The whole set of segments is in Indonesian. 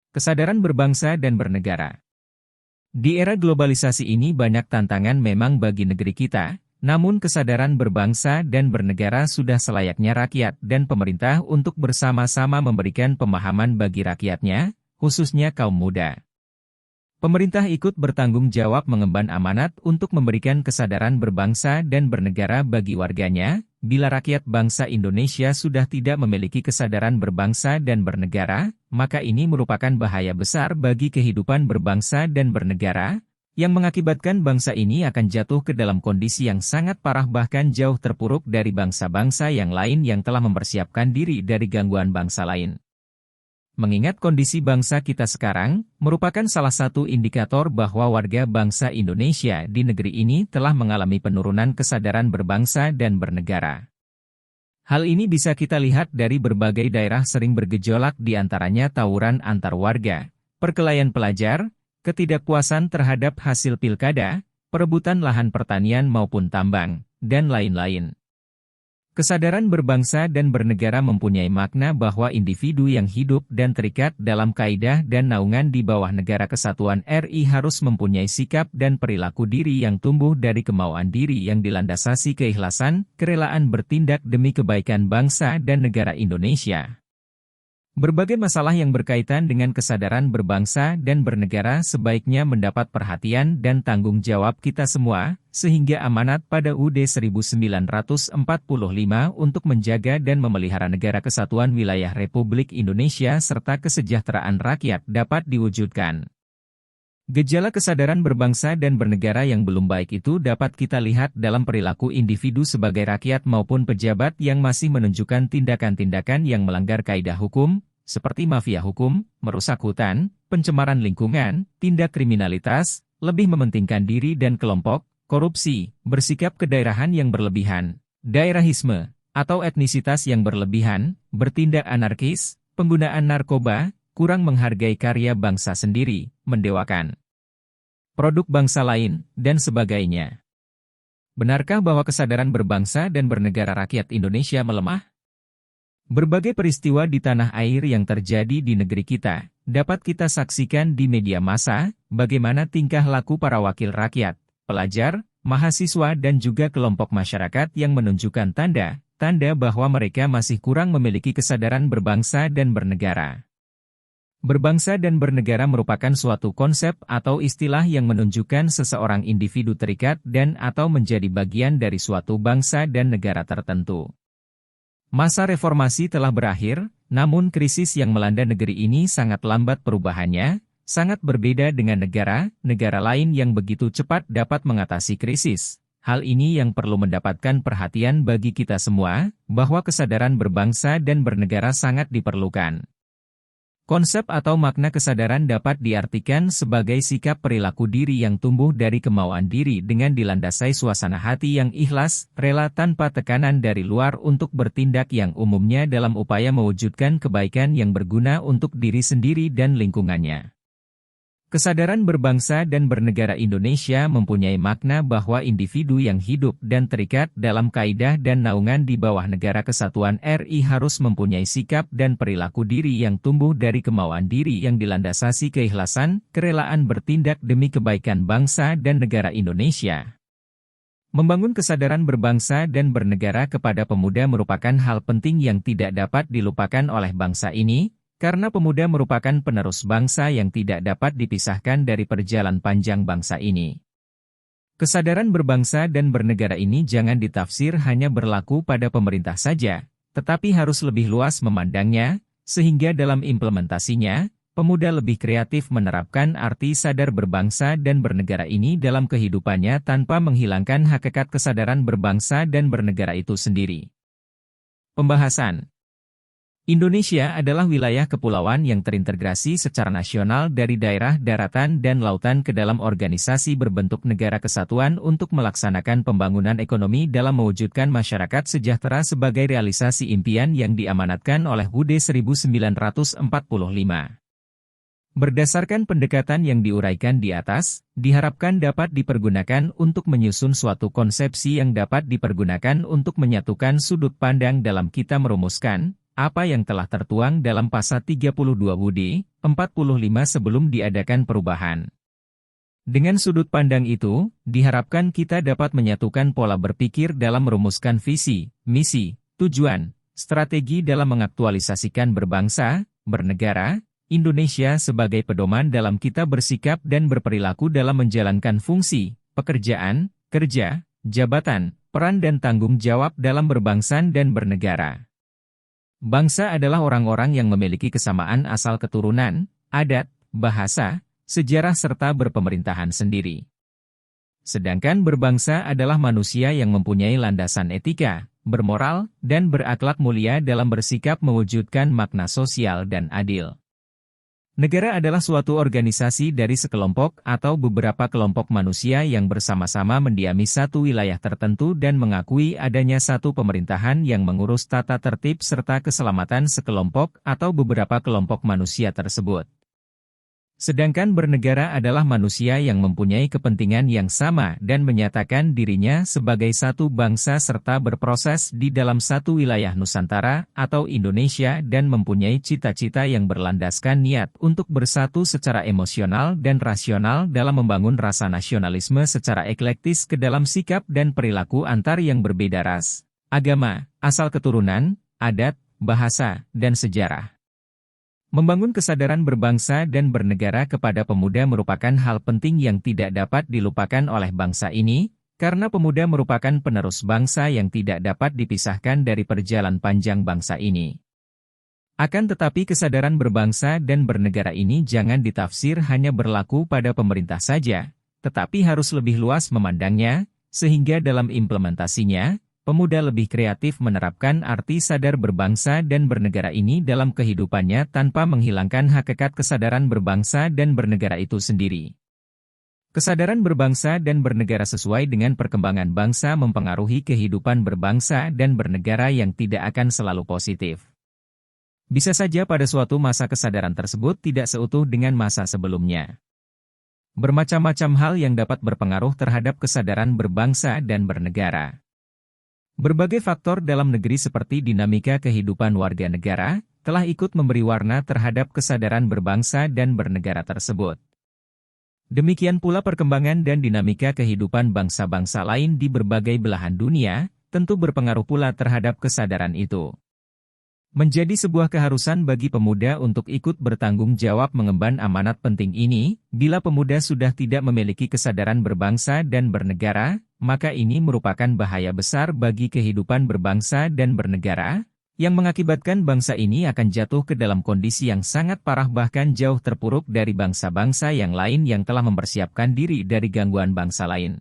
Kesadaran berbangsa dan bernegara. Di era globalisasi ini banyak tantangan memang bagi negeri kita, namun kesadaran berbangsa dan bernegara sudah selayaknya rakyat dan pemerintah untuk bersama-sama memberikan pemahaman bagi rakyatnya, khususnya kaum muda. Pemerintah ikut bertanggung jawab mengemban amanat untuk memberikan kesadaran berbangsa dan bernegara bagi warganya. Bila rakyat bangsa Indonesia sudah tidak memiliki kesadaran berbangsa dan bernegara, maka ini merupakan bahaya besar bagi kehidupan berbangsa dan bernegara, yang mengakibatkan bangsa ini akan jatuh ke dalam kondisi yang sangat parah bahkan jauh terpuruk dari bangsa-bangsa yang lain yang telah mempersiapkan diri dari gangguan bangsa lain. Mengingat kondisi bangsa kita sekarang, merupakan salah satu indikator bahwa warga bangsa Indonesia di negeri ini telah mengalami penurunan kesadaran berbangsa dan bernegara. Hal ini bisa kita lihat dari berbagai daerah sering bergejolak di antaranya tawuran antar warga, perkelahian pelajar, ketidakpuasan terhadap hasil pilkada, perebutan lahan pertanian maupun tambang, dan lain-lain. Kesadaran berbangsa dan bernegara mempunyai makna bahwa individu yang hidup dan terikat dalam kaidah dan naungan di bawah negara kesatuan RI harus mempunyai sikap dan perilaku diri yang tumbuh dari kemauan diri yang dilandasasi keikhlasan, kerelaan bertindak demi kebaikan bangsa dan negara Indonesia. Berbagai masalah yang berkaitan dengan kesadaran berbangsa dan bernegara sebaiknya mendapat perhatian dan tanggung jawab kita semua, sehingga amanat pada UUD 1945 untuk menjaga dan memelihara negara kesatuan wilayah Republik Indonesia serta kesejahteraan rakyat dapat diwujudkan. Gejala kesadaran berbangsa dan bernegara yang belum baik itu dapat kita lihat dalam perilaku individu sebagai rakyat maupun pejabat yang masih menunjukkan tindakan-tindakan yang melanggar kaidah hukum, seperti mafia hukum, merusak hutan, pencemaran lingkungan, tindak kriminalitas, lebih mementingkan diri dan kelompok, korupsi, bersikap kedaerahan yang berlebihan, daerahisme, atau etnisitas yang berlebihan, bertindak anarkis, penggunaan narkoba, kurang menghargai karya bangsa sendiri, mendewakan produk bangsa lain, dan sebagainya. Benarkah bahwa kesadaran berbangsa dan bernegara rakyat Indonesia melemah? Berbagai peristiwa di tanah air yang terjadi di negeri kita, dapat kita saksikan di media massa, bagaimana tingkah laku para wakil rakyat, pelajar, mahasiswa dan juga kelompok masyarakat yang menunjukkan tanda bahwa mereka masih kurang memiliki kesadaran berbangsa dan bernegara. Berbangsa dan bernegara merupakan suatu konsep atau istilah yang menunjukkan seseorang individu terikat dan atau menjadi bagian dari suatu bangsa dan negara tertentu. Masa reformasi telah berakhir, namun krisis yang melanda negeri ini sangat lambat perubahannya, sangat berbeda dengan negara lain yang begitu cepat dapat mengatasi krisis. Hal ini yang perlu mendapatkan perhatian bagi kita semua, bahwa kesadaran berbangsa dan bernegara sangat diperlukan. Konsep atau makna kesadaran dapat diartikan sebagai sikap perilaku diri yang tumbuh dari kemauan diri dengan dilandasai suasana hati yang ikhlas, rela tanpa tekanan dari luar untuk bertindak yang umumnya dalam upaya mewujudkan kebaikan yang berguna untuk diri sendiri dan lingkungannya. Kesadaran berbangsa dan bernegara Indonesia mempunyai makna bahwa individu yang hidup dan terikat dalam kaidah dan naungan di bawah negara kesatuan RI harus mempunyai sikap dan perilaku diri yang tumbuh dari kemauan diri yang dilandasasi keikhlasan, kerelaan bertindak demi kebaikan bangsa dan negara Indonesia. Membangun kesadaran berbangsa dan bernegara kepada pemuda merupakan hal penting yang tidak dapat dilupakan oleh bangsa ini, karena pemuda merupakan penerus bangsa yang tidak dapat dipisahkan dari perjalanan panjang bangsa ini. Kesadaran berbangsa dan bernegara ini jangan ditafsir hanya berlaku pada pemerintah saja, tetapi harus lebih luas memandangnya, sehingga dalam implementasinya, pemuda lebih kreatif menerapkan arti sadar berbangsa dan bernegara ini dalam kehidupannya tanpa menghilangkan hakikat kesadaran berbangsa dan bernegara itu sendiri. Pembahasan. Indonesia adalah wilayah kepulauan yang terintegrasi secara nasional dari daerah daratan dan lautan ke dalam organisasi berbentuk negara kesatuan untuk melaksanakan pembangunan ekonomi dalam mewujudkan masyarakat sejahtera sebagai realisasi impian yang diamanatkan oleh UUD 1945. Berdasarkan pendekatan yang diuraikan di atas, diharapkan dapat dipergunakan untuk menyusun suatu konsepsi yang dapat dipergunakan untuk menyatukan sudut pandang dalam kita merumuskan apa yang telah tertuang dalam pasal 32 UUD 45 sebelum diadakan perubahan. Dengan sudut pandang itu, diharapkan kita dapat menyatukan pola berpikir dalam merumuskan visi, misi, tujuan, strategi dalam mengaktualisasikan berbangsa, bernegara, Indonesia sebagai pedoman dalam kita bersikap dan berperilaku dalam menjalankan fungsi, pekerjaan, kerja, jabatan, peran dan tanggung jawab dalam berbangsa dan bernegara. Bangsa adalah orang-orang yang memiliki kesamaan asal keturunan, adat, bahasa, sejarah serta berpemerintahan sendiri. Sedangkan berbangsa adalah manusia yang mempunyai landasan etika, bermoral, dan berakhlak mulia dalam bersikap mewujudkan makna sosial dan adil. Negara adalah suatu organisasi dari sekelompok atau beberapa kelompok manusia yang bersama-sama mendiami satu wilayah tertentu dan mengakui adanya satu pemerintahan yang mengurus tata tertib serta keselamatan sekelompok atau beberapa kelompok manusia tersebut. Sedangkan bernegara adalah manusia yang mempunyai kepentingan yang sama dan menyatakan dirinya sebagai satu bangsa serta berproses di dalam satu wilayah Nusantara atau Indonesia dan mempunyai cita-cita yang berlandaskan niat untuk bersatu secara emosional dan rasional dalam membangun rasa nasionalisme secara eklektis ke dalam sikap dan perilaku antar yang berbeda ras, agama, asal keturunan, adat, bahasa, dan sejarah. Membangun kesadaran berbangsa dan bernegara kepada pemuda merupakan hal penting yang tidak dapat dilupakan oleh bangsa ini, karena pemuda merupakan penerus bangsa yang tidak dapat dipisahkan dari perjalanan panjang bangsa ini. Akan tetapi kesadaran berbangsa dan bernegara ini jangan ditafsir hanya berlaku pada pemerintah saja, tetapi harus lebih luas memandangnya, sehingga dalam implementasinya, pemuda lebih kreatif menerapkan arti sadar berbangsa dan bernegara ini dalam kehidupannya tanpa menghilangkan hakikat kesadaran berbangsa dan bernegara itu sendiri. Kesadaran berbangsa dan bernegara sesuai dengan perkembangan bangsa mempengaruhi kehidupan berbangsa dan bernegara yang tidak akan selalu positif. Bisa saja pada suatu masa kesadaran tersebut tidak seutuh dengan masa sebelumnya. Bermacam-macam hal yang dapat berpengaruh terhadap kesadaran berbangsa dan bernegara. Berbagai faktor dalam negeri seperti dinamika kehidupan warga negara, telah ikut memberi warna terhadap kesadaran berbangsa dan bernegara tersebut. Demikian pula perkembangan dan dinamika kehidupan bangsa-bangsa lain di berbagai belahan dunia, tentu berpengaruh pula terhadap kesadaran itu. Menjadi sebuah keharusan bagi pemuda untuk ikut bertanggung jawab mengemban amanat penting ini, bila pemuda sudah tidak memiliki kesadaran berbangsa dan bernegara, maka ini merupakan bahaya besar bagi kehidupan berbangsa dan bernegara, yang mengakibatkan bangsa ini akan jatuh ke dalam kondisi yang sangat parah bahkan jauh terpuruk dari bangsa-bangsa yang lain yang telah mempersiapkan diri dari gangguan bangsa lain.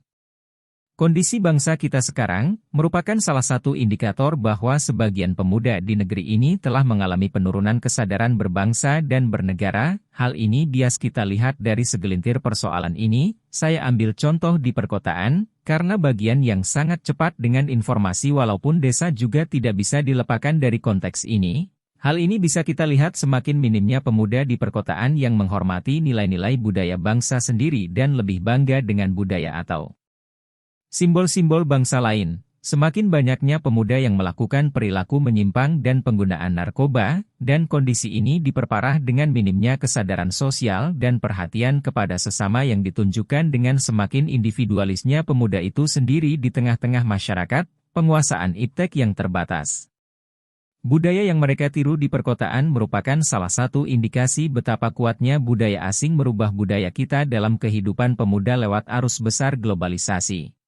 Kondisi bangsa kita sekarang merupakan salah satu indikator bahwa sebagian pemuda di negeri ini telah mengalami penurunan kesadaran berbangsa dan bernegara. Hal ini bias kita lihat dari segelintir persoalan ini. Saya ambil contoh di perkotaan, karena bagian yang sangat cepat dengan informasi walaupun desa juga tidak bisa dilepaskan dari konteks ini. Hal ini bisa kita lihat semakin minimnya pemuda di perkotaan yang menghormati nilai-nilai budaya bangsa sendiri dan lebih bangga dengan budaya atau simbol-simbol bangsa lain. Semakin banyaknya pemuda yang melakukan perilaku menyimpang dan penggunaan narkoba, dan kondisi ini diperparah dengan minimnya kesadaran sosial dan perhatian kepada sesama yang ditunjukkan dengan semakin individualisnya pemuda itu sendiri di tengah-tengah masyarakat, penguasaan iptek yang terbatas. Budaya yang mereka tiru di perkotaan merupakan salah satu indikasi betapa kuatnya budaya asing merubah budaya kita dalam kehidupan pemuda lewat arus besar globalisasi.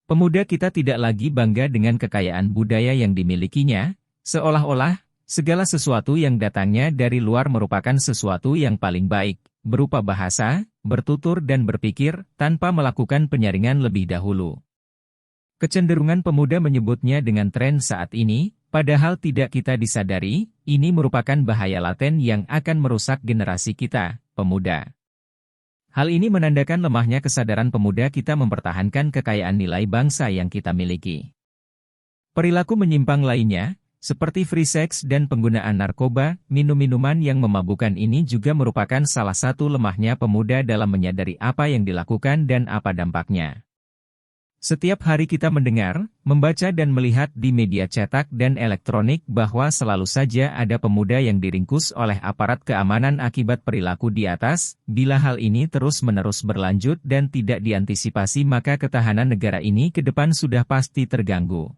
Pemuda kita tidak lagi bangga dengan kekayaan budaya yang dimilikinya, seolah-olah segala sesuatu yang datangnya dari luar merupakan sesuatu yang paling baik, berupa bahasa, bertutur dan berpikir, tanpa melakukan penyaringan lebih dahulu. Kecenderungan pemuda menyebutnya dengan tren saat ini, padahal tidak kita disadari, ini merupakan bahaya laten yang akan merusak generasi kita, pemuda. Hal ini menandakan lemahnya kesadaran pemuda kita mempertahankan kekayaan nilai bangsa yang kita miliki. Perilaku menyimpang lainnya, seperti free sex dan penggunaan narkoba, minum-minuman yang memabukkan ini juga merupakan salah satu lemahnya pemuda dalam menyadari apa yang dilakukan dan apa dampaknya. Setiap hari kita mendengar, membaca dan melihat di media cetak dan elektronik bahwa selalu saja ada pemuda yang diringkus oleh aparat keamanan akibat perilaku di atas. Bila hal ini terus-menerus berlanjut dan tidak diantisipasi, maka ketahanan negara ini ke depan sudah pasti terganggu.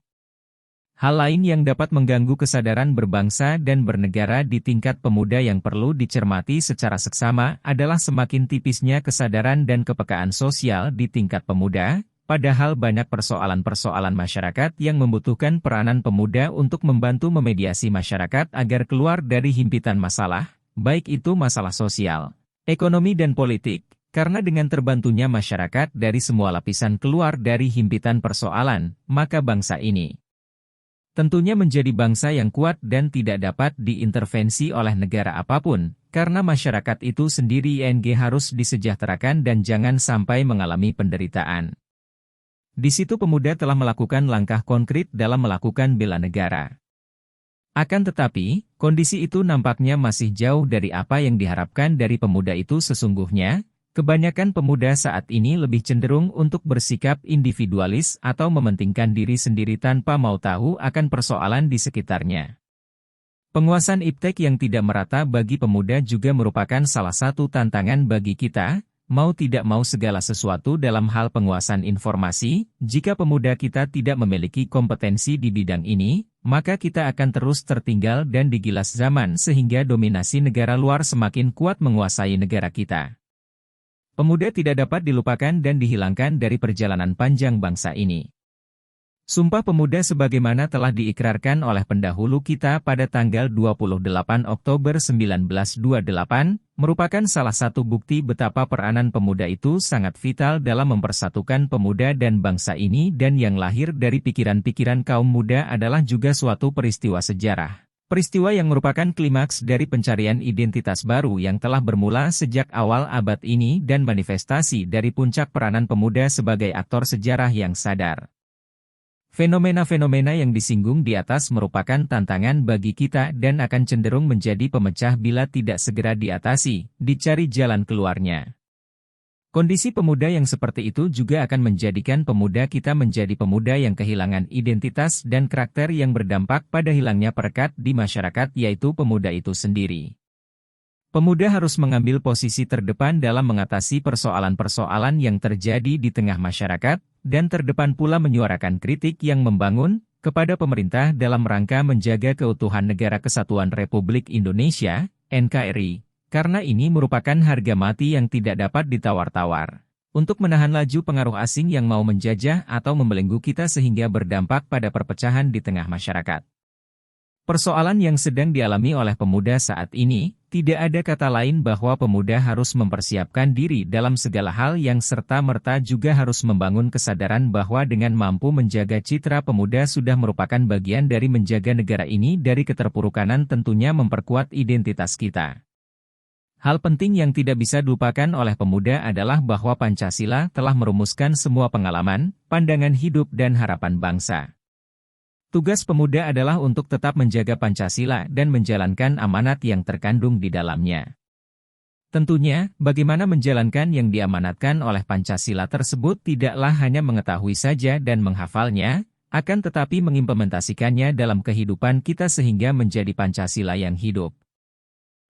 Hal lain yang dapat mengganggu kesadaran berbangsa dan bernegara di tingkat pemuda yang perlu dicermati secara seksama adalah semakin tipisnya kesadaran dan kepekaan sosial di tingkat pemuda, padahal banyak persoalan-persoalan masyarakat yang membutuhkan peranan pemuda untuk membantu memediasi masyarakat agar keluar dari himpitan masalah, baik itu masalah sosial, ekonomi dan politik, karena dengan terbantunya masyarakat dari semua lapisan keluar dari himpitan persoalan, maka bangsa ini tentunya menjadi bangsa yang kuat dan tidak dapat diintervensi oleh negara apapun, karena masyarakat itu sendiri harus disejahterakan dan jangan sampai mengalami penderitaan. Di situ pemuda telah melakukan langkah konkret dalam melakukan bela negara. Akan tetapi, kondisi itu nampaknya masih jauh dari apa yang diharapkan dari pemuda itu sesungguhnya. Kebanyakan pemuda saat ini lebih cenderung untuk bersikap individualis atau mementingkan diri sendiri tanpa mau tahu akan persoalan di sekitarnya. Penguasaan iptek yang tidak merata bagi pemuda juga merupakan salah satu tantangan bagi kita, mau tidak mau segala sesuatu dalam hal penguasaan informasi. Jika pemuda kita tidak memiliki kompetensi di bidang ini, maka kita akan terus tertinggal dan digilas zaman sehingga dominasi negara luar semakin kuat menguasai negara kita. Pemuda tidak dapat dilupakan dan dihilangkan dari perjalanan panjang bangsa ini. Sumpah Pemuda sebagaimana telah diikrarkan oleh pendahulu kita pada tanggal 28 Oktober 1928, merupakan salah satu bukti betapa peranan pemuda itu sangat vital dalam mempersatukan pemuda dan bangsa ini, dan yang lahir dari pikiran-pikiran kaum muda adalah juga suatu peristiwa sejarah. Peristiwa yang merupakan klimaks dari pencarian identitas baru yang telah bermula sejak awal abad ini dan manifestasi dari puncak peranan pemuda sebagai aktor sejarah yang sadar. Fenomena-fenomena yang disinggung di atas merupakan tantangan bagi kita dan akan cenderung menjadi pemecah bila tidak segera diatasi, dicari jalan keluarnya. Kondisi pemuda yang seperti itu juga akan menjadikan pemuda kita menjadi pemuda yang kehilangan identitas dan karakter yang berdampak pada hilangnya perekat di masyarakat, yaitu pemuda itu sendiri. Pemuda harus mengambil posisi terdepan dalam mengatasi persoalan-persoalan yang terjadi di tengah masyarakat, dan terdepan pula menyuarakan kritik yang membangun kepada pemerintah dalam rangka menjaga keutuhan Negara Kesatuan Republik Indonesia, NKRI. Karena ini merupakan harga mati yang tidak dapat ditawar-tawar, untuk menahan laju pengaruh asing yang mau menjajah atau membelenggu kita sehingga berdampak pada perpecahan di tengah masyarakat. Persoalan yang sedang dialami oleh pemuda saat ini, tidak ada kata lain bahwa pemuda harus mempersiapkan diri dalam segala hal yang serta-merta juga harus membangun kesadaran bahwa dengan mampu menjaga citra pemuda sudah merupakan bagian dari menjaga negara ini dari keterpurukan, tentunya memperkuat identitas kita. Hal penting yang tidak bisa dilupakan oleh pemuda adalah bahwa Pancasila telah merumuskan semua pengalaman, pandangan hidup dan harapan bangsa. Tugas pemuda adalah untuk tetap menjaga Pancasila dan menjalankan amanat yang terkandung di dalamnya. Tentunya, bagaimana menjalankan yang diamanatkan oleh Pancasila tersebut tidaklah hanya mengetahui saja dan menghafalnya, akan tetapi mengimplementasikannya dalam kehidupan kita sehingga menjadi Pancasila yang hidup.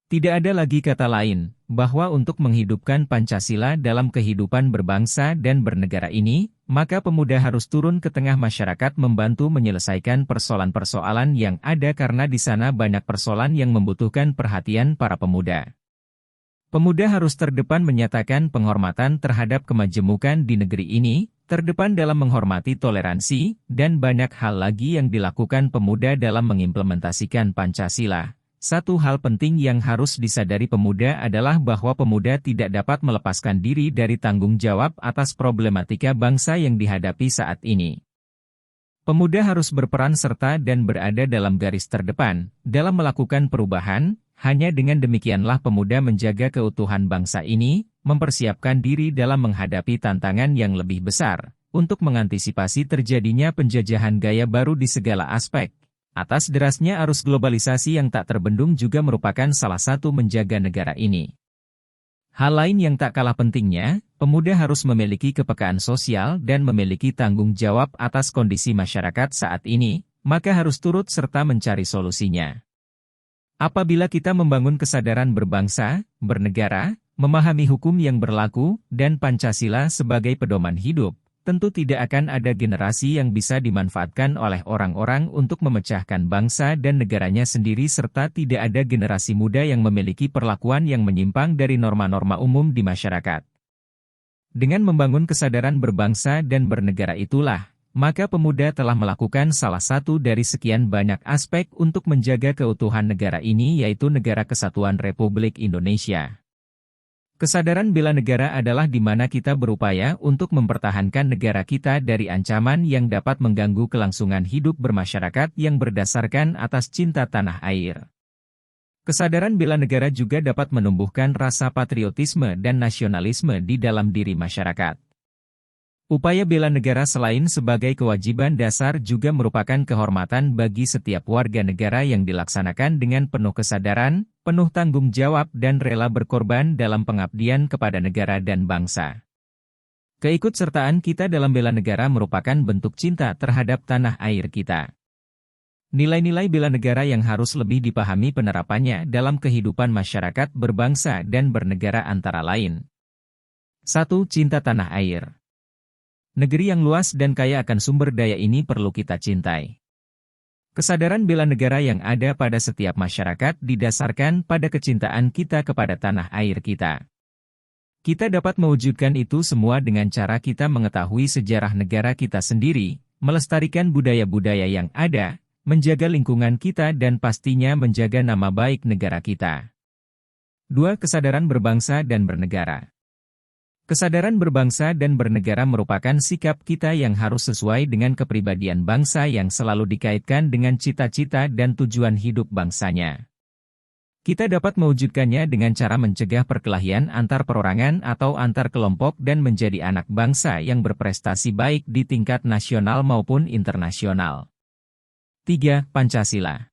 Tidak ada lagi kata lain, bahwa untuk menghidupkan Pancasila dalam kehidupan berbangsa dan bernegara ini, maka pemuda harus turun ke tengah masyarakat membantu menyelesaikan persoalan-persoalan yang ada karena di sana banyak persoalan yang membutuhkan perhatian para pemuda. Pemuda harus terdepan menyatakan penghormatan terhadap kemajemukan di negeri ini, terdepan dalam menghormati toleransi, dan banyak hal lagi yang dilakukan pemuda dalam mengimplementasikan Pancasila. Satu hal penting yang harus disadari pemuda adalah bahwa pemuda tidak dapat melepaskan diri dari tanggung jawab atas problematika bangsa yang dihadapi saat ini. Pemuda harus berperan serta dan berada dalam garis terdepan dalam melakukan perubahan. Hanya dengan demikianlah pemuda menjaga keutuhan bangsa ini, mempersiapkan diri dalam menghadapi tantangan yang lebih besar, untuk mengantisipasi terjadinya penjajahan gaya baru di segala aspek. Atas derasnya arus globalisasi yang tak terbendung juga merupakan salah satu menjaga negara ini. Hal lain yang tak kalah pentingnya, Pemuda harus memiliki kepekaan sosial dan memiliki tanggung jawab atas kondisi masyarakat saat ini, maka harus turut serta mencari solusinya. Apabila kita membangun kesadaran berbangsa, bernegara, memahami hukum yang berlaku, dan Pancasila sebagai pedoman hidup, tentu tidak akan ada generasi yang bisa dimanfaatkan oleh orang-orang untuk memecahkan bangsa dan negaranya sendiri serta tidak ada generasi muda yang memiliki perlakuan yang menyimpang dari norma-norma umum di masyarakat. Dengan membangun kesadaran berbangsa dan bernegara itulah, maka pemuda telah melakukan salah satu dari sekian banyak aspek untuk menjaga keutuhan negara ini yaitu Negara Kesatuan Republik Indonesia. Kesadaran bela negara adalah di mana kita berupaya untuk mempertahankan negara kita dari ancaman yang dapat mengganggu kelangsungan hidup bermasyarakat yang berdasarkan atas cinta tanah air. Kesadaran bela negara juga dapat menumbuhkan rasa patriotisme dan nasionalisme di dalam diri masyarakat. Upaya bela negara selain sebagai kewajiban dasar juga merupakan kehormatan bagi setiap warga negara yang dilaksanakan dengan penuh kesadaran, penuh tanggung jawab dan rela berkorban dalam pengabdian kepada negara dan bangsa. Keikutsertaan kita dalam bela negara merupakan bentuk cinta terhadap tanah air kita. Nilai-nilai bela negara yang harus lebih dipahami penerapannya dalam kehidupan masyarakat berbangsa dan bernegara antara lain. 1. Cinta tanah air. Negeri yang luas dan kaya akan sumber daya ini perlu kita cintai. Kesadaran bela negara yang ada pada setiap masyarakat didasarkan pada kecintaan kita kepada tanah air kita. Kita dapat mewujudkan itu semua dengan cara kita mengetahui sejarah negara kita sendiri, melestarikan budaya-budaya yang ada, menjaga lingkungan kita dan pastinya menjaga nama baik negara kita. 2. Kesadaran berbangsa dan bernegara. Kesadaran berbangsa dan bernegara merupakan sikap kita yang harus sesuai dengan kepribadian bangsa yang selalu dikaitkan dengan cita-cita dan tujuan hidup bangsanya. Kita dapat mewujudkannya dengan cara mencegah perkelahian antar perorangan atau antar kelompok dan menjadi anak bangsa yang berprestasi baik di tingkat nasional maupun internasional. 3. Pancasila.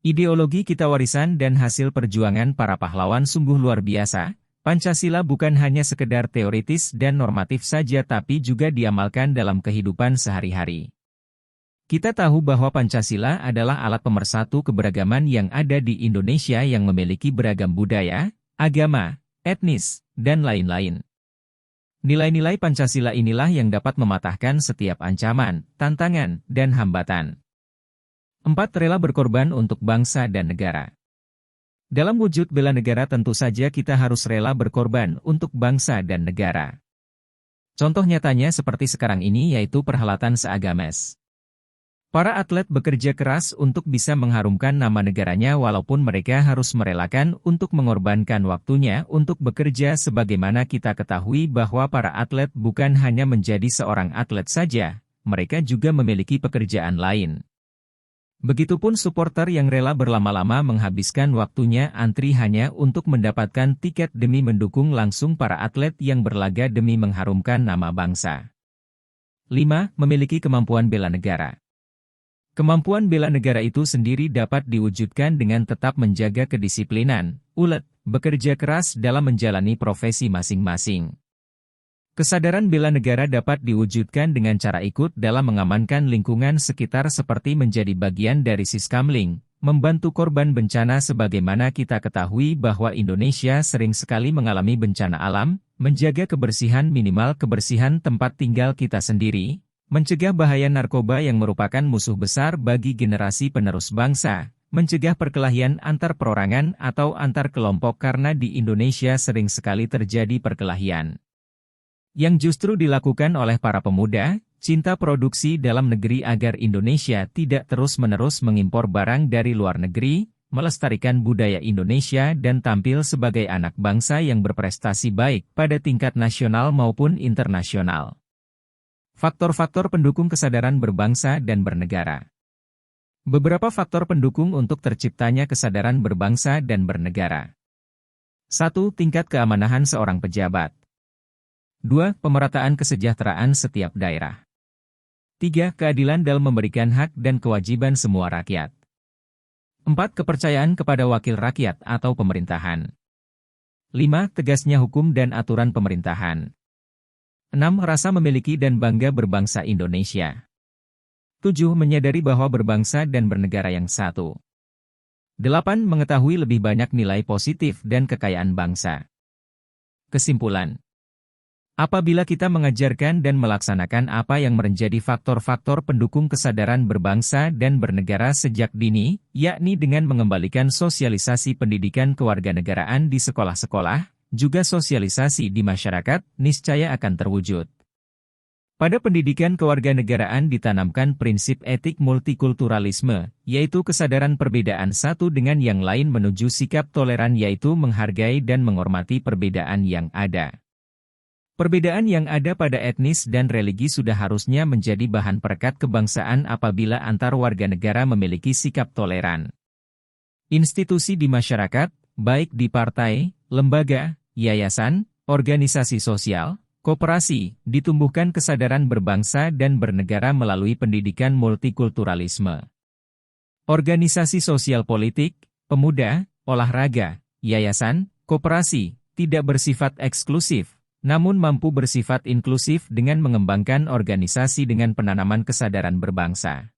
Ideologi kita warisan dan hasil perjuangan para pahlawan sungguh luar biasa. Pancasila bukan hanya sekedar teoritis dan normatif saja tapi juga diamalkan dalam kehidupan sehari-hari. Kita tahu bahwa Pancasila adalah alat pemersatu keberagaman yang ada di Indonesia yang memiliki beragam budaya, agama, etnis, dan lain-lain. Nilai-nilai Pancasila inilah yang dapat mematahkan setiap ancaman, tantangan, dan hambatan. 4. Rela berkorban untuk bangsa dan negara. Dalam wujud bela negara tentu saja kita harus rela berkorban untuk bangsa dan negara. Contoh nyatanya seperti sekarang ini yaitu perhelatan seagames. Para atlet bekerja keras untuk bisa mengharumkan nama negaranya walaupun mereka harus merelakan untuk mengorbankan waktunya untuk bekerja sebagaimana kita ketahui bahwa para atlet bukan hanya menjadi seorang atlet saja, mereka juga memiliki pekerjaan lain. Begitupun supporter yang rela berlama-lama menghabiskan waktunya antri hanya untuk mendapatkan tiket demi mendukung langsung para atlet yang berlaga demi mengharumkan nama bangsa. 5. Memiliki kemampuan bela negara. Kemampuan bela negara itu sendiri dapat diwujudkan dengan tetap menjaga kedisiplinan, ulet, bekerja keras dalam menjalani profesi masing-masing. Kesadaran bela negara dapat diwujudkan dengan cara ikut dalam mengamankan lingkungan sekitar seperti menjadi bagian dari Siskamling, membantu korban bencana sebagaimana kita ketahui bahwa Indonesia sering sekali mengalami bencana alam, menjaga kebersihan minimal kebersihan tempat tinggal kita sendiri, mencegah bahaya narkoba yang merupakan musuh besar bagi generasi penerus bangsa, mencegah perkelahian antar perorangan atau antar kelompok karena di Indonesia sering sekali terjadi perkelahian yang justru dilakukan oleh para pemuda, cinta produksi dalam negeri agar Indonesia tidak terus-menerus mengimpor barang dari luar negeri, melestarikan budaya Indonesia dan tampil sebagai anak bangsa yang berprestasi baik pada tingkat nasional maupun internasional. Faktor-faktor pendukung kesadaran berbangsa dan bernegara. Beberapa faktor pendukung untuk terciptanya kesadaran berbangsa dan bernegara. 1. Tingkat keamanahan seorang pejabat. 2. Pemerataan kesejahteraan setiap daerah. 3. Keadilan dalam memberikan hak dan kewajiban semua rakyat. 4. Kepercayaan kepada wakil rakyat atau pemerintahan. 5. Tegasnya hukum dan aturan pemerintahan. 6. Rasa memiliki dan bangga berbangsa Indonesia. 7. Menyadari bahwa berbangsa dan bernegara yang satu. 8. Mengetahui lebih banyak nilai positif dan kekayaan bangsa. Kesimpulan. Apabila kita mengajarkan dan melaksanakan apa yang menjadi faktor-faktor pendukung kesadaran berbangsa dan bernegara sejak dini, yakni dengan mengembalikan sosialisasi pendidikan kewarganegaraan di sekolah-sekolah, juga sosialisasi di masyarakat, niscaya akan terwujud. Pada pendidikan kewarganegaraan ditanamkan prinsip etik multikulturalisme, yaitu kesadaran perbedaan satu dengan yang lain menuju sikap toleran yaitu menghargai dan menghormati perbedaan yang ada. Perbedaan yang ada pada etnis dan religi sudah harusnya menjadi bahan perekat kebangsaan apabila antar warga negara memiliki sikap toleran. Institusi di masyarakat, baik di partai, lembaga, yayasan, organisasi sosial, koperasi, ditumbuhkan kesadaran berbangsa dan bernegara melalui pendidikan multikulturalisme. Organisasi sosial politik, pemuda, olahraga, yayasan, koperasi, tidak bersifat eksklusif, namun mampu bersifat inklusif dengan mengembangkan organisasi dengan penanaman kesadaran berbangsa.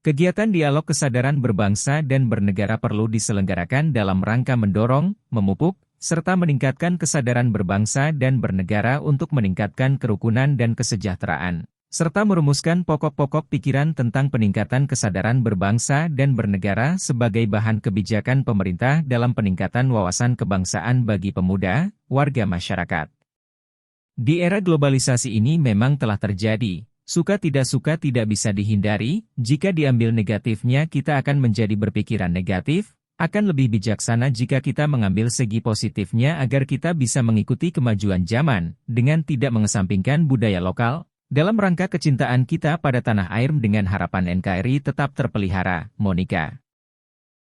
Kegiatan dialog kesadaran berbangsa dan bernegara perlu diselenggarakan dalam rangka mendorong, memupuk, serta meningkatkan kesadaran berbangsa dan bernegara untuk meningkatkan kerukunan dan kesejahteraan, serta merumuskan pokok-pokok pikiran tentang peningkatan kesadaran berbangsa dan bernegara sebagai bahan kebijakan pemerintah dalam peningkatan wawasan kebangsaan bagi pemuda, warga masyarakat. Di era globalisasi ini memang telah terjadi, suka tidak bisa dihindari, jika diambil negatifnya kita akan menjadi berpikiran negatif, akan lebih bijaksana jika kita mengambil segi positifnya agar kita bisa mengikuti kemajuan zaman, dengan tidak mengesampingkan budaya lokal, dalam rangka kecintaan kita pada tanah air dengan harapan NKRI tetap terpelihara, Monica.